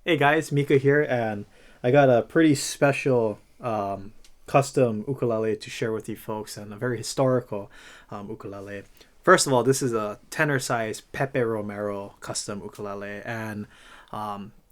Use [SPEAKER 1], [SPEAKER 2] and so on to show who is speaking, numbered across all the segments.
[SPEAKER 1] Hey guys, Mika here, and I got a pretty special custom ukulele to share with you folks, and a very historical ukulele. First of all, this is a tenor size Pepe Romero custom ukulele, and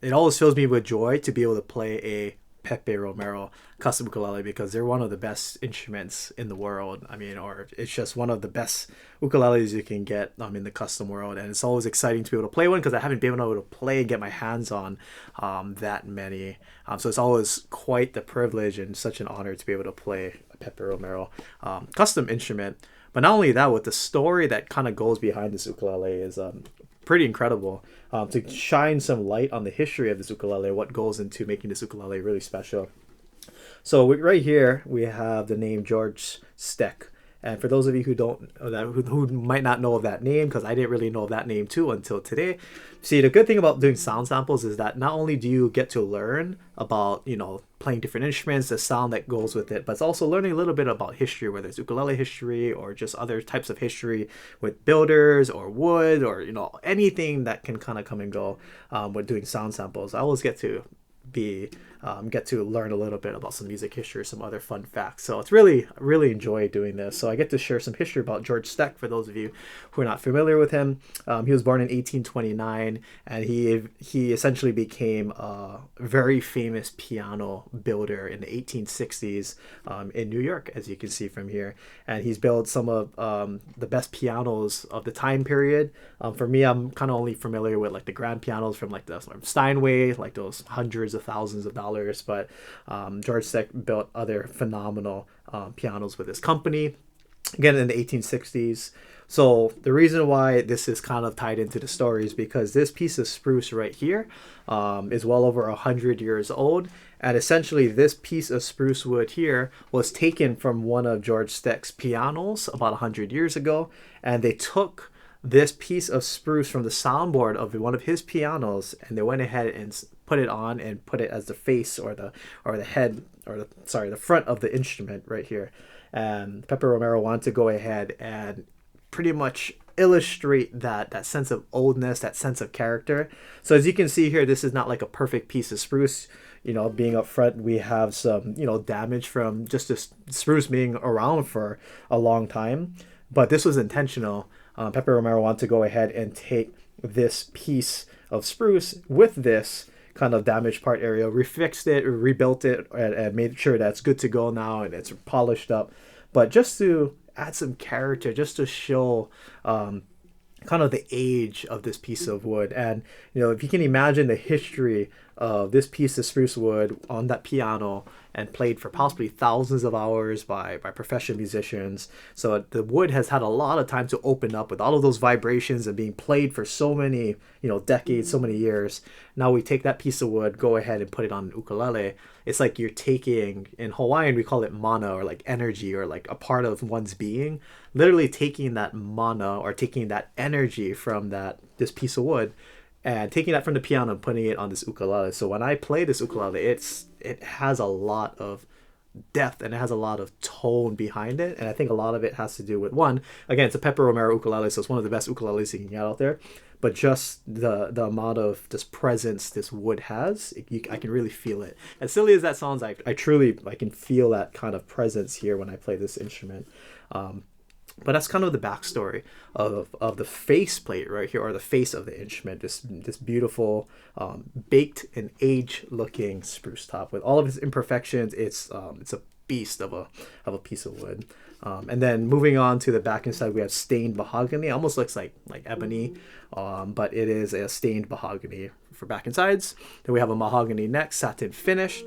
[SPEAKER 1] it always fills me with joy to be able to play a Pepe Romero custom ukulele because they're one of the best instruments in the world. I mean, or it's just one of the best ukuleles you can get in the custom world, and it's always exciting to be able to play one because I haven't been able to play and get my hands on that many. So it's always quite the privilege and such an honor to be able to play a Pepe Romero custom instrument. But not only that, with the story that kind of goes behind this ukulele is pretty incredible. To shine some light on the history of this ukulele, what goes into making this ukulele really special. So right here we have the name George Steck. And for those of you who don't who might not know of that name, because I didn't really know of that name too until today. See, the good thing about doing sound samples is that not only do you get to learn about playing different instruments, the sound that goes with it, but it's also learning a little bit about history, whether it's ukulele history or just other types of history with builders or wood or anything that can kind of come and go with doing sound samples. I always be get to learn a little bit about some music history, some other fun facts. So it's really enjoy doing this. So I get to share some history about George Steck for those of you who are not familiar with him. He was born in 1829, and he essentially became a very famous piano builder in the 1860s in New York, as you can see from here. And he's built some of the best pianos of the time period. For me, I'm kind of only familiar with like the grand pianos from like the Steinway, like those hundreds of thousands of dollars. But George Steck built other phenomenal pianos with his company, again in the 1860s. So the reason why this is kind of tied into the story is because this piece of spruce right here is well over 100 years old, and essentially this piece of spruce wood here was taken from one of George Steck's pianos about 100 years ago, and they took this piece of spruce from the soundboard of one of his pianos, and they went ahead and put it on and put it as the face or the head or the front of the instrument right here. And Pepe Romero wanted to go ahead and pretty much illustrate that sense of oldness, that sense of character. So as you can see here, this is not like a perfect piece of spruce. Being up front, we have some damage from just this spruce being around for a long time, but this was intentional. Pepe Romero wanted to go ahead and take this piece of spruce with this kind of damaged part area, refixed it, rebuilt it, and made sure that it's good to go now and it's polished up. But just to add some character, just to show kind of the age of this piece of wood. And if you can imagine the history of this piece of spruce wood on that piano and played for possibly thousands of hours by professional musicians, so the wood has had a lot of time to open up with all of those vibrations and being played for so many decades, so many years. Now we take that piece of wood, go ahead and put it on an ukulele. It's like you're taking, in Hawaiian we call it mana, or like energy, or like a part of one's being, literally taking that mana or taking that energy from this piece of wood and taking that from the piano and putting it on this ukulele. So when I play this ukulele, it has a lot of depth and it has a lot of tone behind it, and I think a lot of it has to do with, one, again, it's a Pepe Romero ukulele, so it's one of the best ukuleles you can get out there, but just the amount of this presence this wood has, I can really feel it. As silly as that sounds, I truly can feel that kind of presence here when I play this instrument. But that's kind of the backstory of the face plate right here, or the face of the instrument. This beautiful, baked and aged looking spruce top with all of its imperfections. It's a beast of a piece of wood. And then moving on to the back and side, we have stained mahogany. It almost looks like ebony, but it is a stained mahogany for back and sides. Then we have a mahogany neck, satin finish.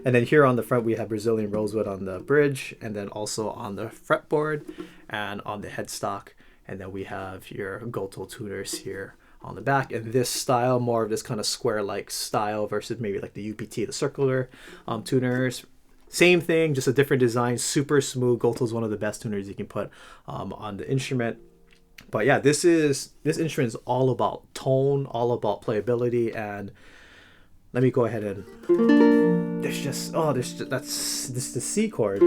[SPEAKER 1] And then here on the front, we have Brazilian rosewood on the bridge, and then also on the fretboard and on the headstock. And then we have your Goto tuners here on the back. And this style, more of this kind of square-like style versus maybe like the UPT, the circular tuners. Same thing, just a different design, super smooth. Goto is one of the best tuners you can put on the instrument. But yeah, this instrument is all about tone, all about playability, and let me go ahead and that's the C chord.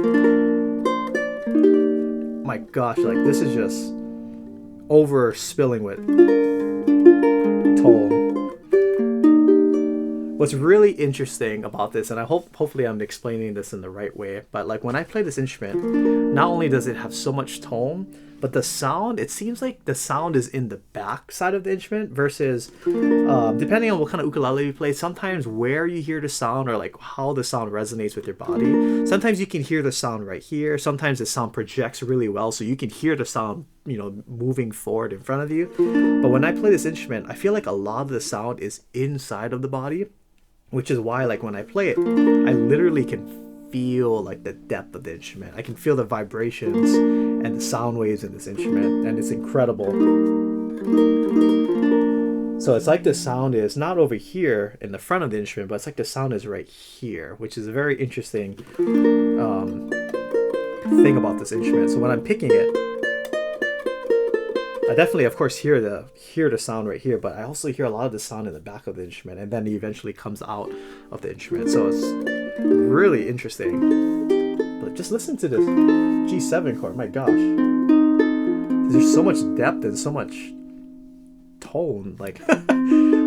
[SPEAKER 1] My gosh, like this is just over spilling with tone. what's really interesting about this, and I hopefully I'm explaining this in the right way, but like when I play this instrument, not only does it have so much tone, but the sound, it seems like the sound is in the back side of the instrument versus depending on what kind of ukulele you play, sometimes where you hear the sound or like how the sound resonates with your body. Sometimes you can hear the sound right here. Sometimes the sound projects really well, so you can hear the sound, you know, moving forward in front of you. But when I play this instrument, I feel like a lot of the sound is inside of the body, which is why like when I play it, I literally can feel like the depth of the instrument. I can feel the vibrations and the sound waves in this instrument, and it's incredible. So it's like the sound is not over here in the front of the instrument, but it's like the sound is right here, which is a very interesting thing about this instrument. So when I'm picking it, I definitely, of course, hear the sound right here, but I also hear a lot of the sound in the back of the instrument, and then it eventually comes out of the instrument. So it's really interesting. But just listen to this G7 chord. My gosh, there's so much depth and so much tone. Like I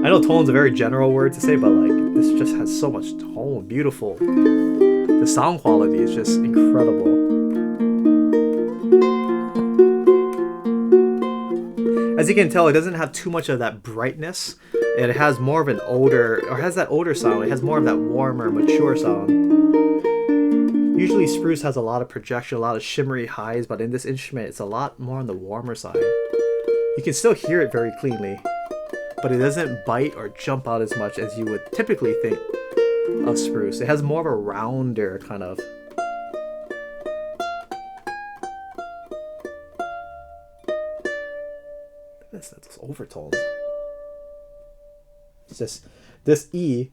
[SPEAKER 1] know tone's a very general word to say, but like this just has so much tone. Beautiful. The sound quality is just incredible. As you can tell, it doesn't have too much of that brightness. It has more of an older, or has that older sound. It has more of that warmer, mature sound. Usually spruce has a lot of projection, a lot of shimmery highs, but in this instrument, it's a lot more on the warmer side. You can still hear it very cleanly, but it doesn't bite or jump out as much as you would typically think of spruce. It has more of a rounder kind of. That's those overtones. It's just this E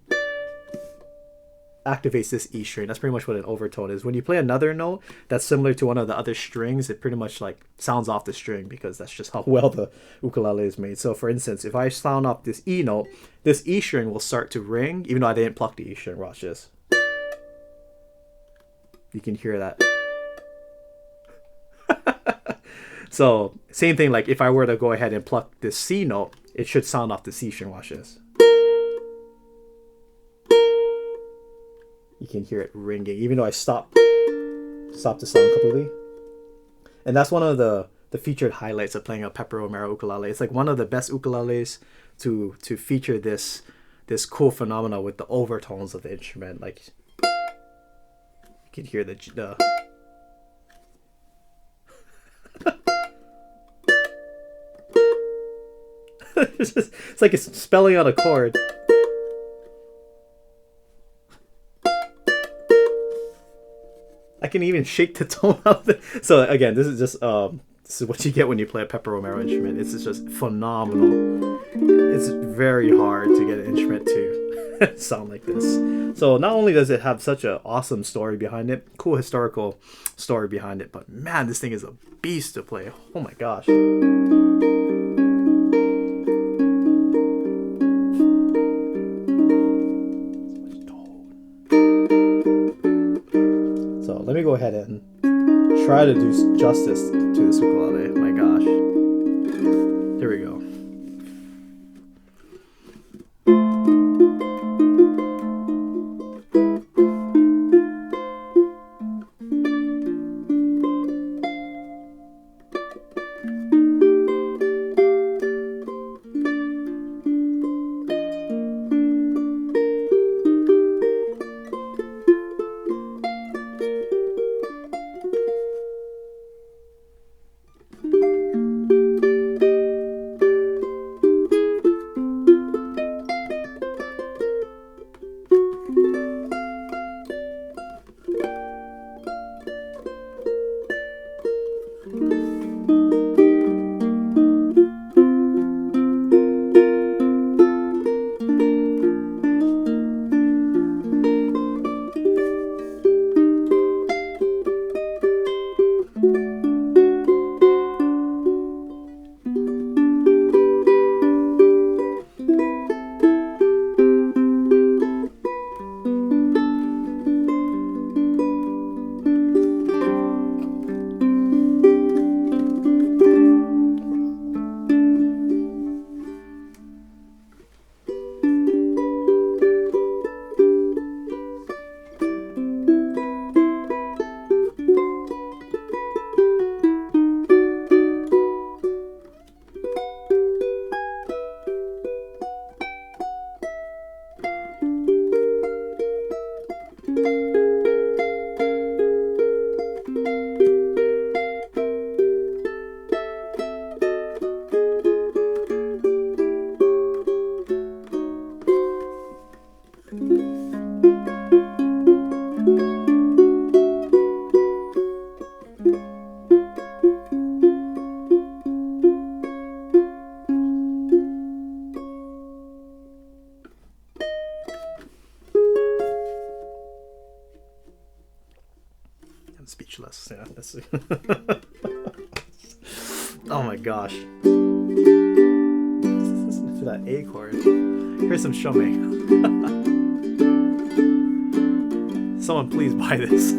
[SPEAKER 1] activates this E string. That's pretty much what an overtone is. When you play another note that's similar to one of the other strings, it pretty much like sounds off the string because that's just how well the ukulele is made. So for instance, if I sound off this E note, this E string will start to ring even though I didn't pluck the E string. Watch this. You can hear that. So same thing, like if I were to go ahead and pluck this C note, it should sound off the C string. Watch this. You can hear it ringing, even though I stopped the sound completely. And that's one of the featured highlights of playing a Pepe Romero ukulele. It's like one of the best ukuleles to feature this cool phenomena with the overtones of the instrument. Like you can hear the it's like it's spelling out a chord. I can even shake the tone out. So again, this is just this is what you get when you play a Pepe Romero instrument. It's just phenomenal. It's very hard to get an instrument to sound like this. So not only does it have such an awesome story behind it, cool historical story behind it, but man, this thing is a beast to play. Oh my gosh. Let me go ahead and try to do justice to this ukulele. My gosh. Here we go. this. Oh my gosh. Listen to that A chord. Here's some shumming. Someone please buy this.